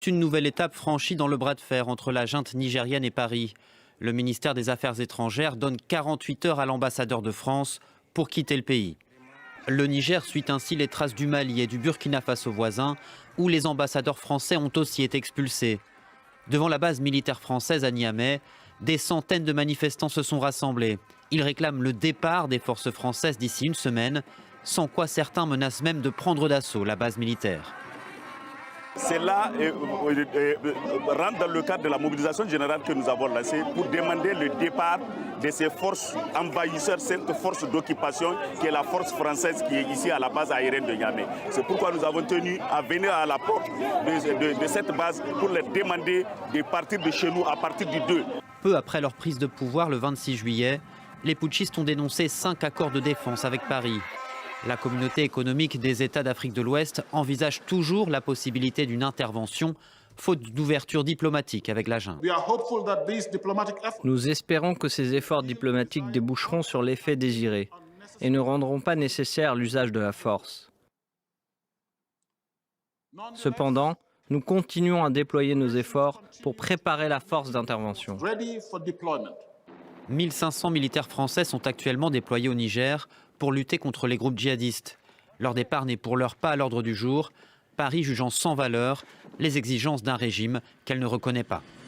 C'est une nouvelle étape franchie dans le bras de fer entre la junte nigérienne et Paris. Le ministère des Affaires étrangères donne 48 heures à l'ambassadeur de France pour quitter le pays. Le Niger suit ainsi les traces du Mali et du Burkina Faso voisin, où les ambassadeurs français ont aussi été expulsés. Devant la base militaire française à Niamey, des centaines de manifestants se sont rassemblés. Ils réclament le départ des forces françaises d'ici une semaine, sans quoi certains menacent même de prendre d'assaut la base militaire. Cela rentre dans le cadre de la mobilisation générale que nous avons lancée pour demander le départ de ces forces envahisseurs, cette force d'occupation qui est la force française qui est ici à la base aérienne de Niamey. C'est pourquoi nous avons tenu à venir à la porte de cette base pour leur demander de partir de chez nous à partir du 2. Peu après leur prise de pouvoir le 26 juillet, les putschistes ont dénoncé 5 accords de défense avec Paris. La communauté économique des États d'Afrique de l'Ouest envisage toujours la possibilité d'une intervention, faute d'ouverture diplomatique avec la junte. Nous espérons que ces efforts diplomatiques déboucheront sur l'effet désiré et ne rendront pas nécessaire l'usage de la force. Cependant, nous continuons à déployer nos efforts pour préparer la force d'intervention. 1500 militaires français sont actuellement déployés au Niger pour lutter contre les groupes djihadistes. Leur départ n'est pour l'heure pas à l'ordre du jour, Paris jugeant sans valeur les exigences d'un régime qu'elle ne reconnaît pas.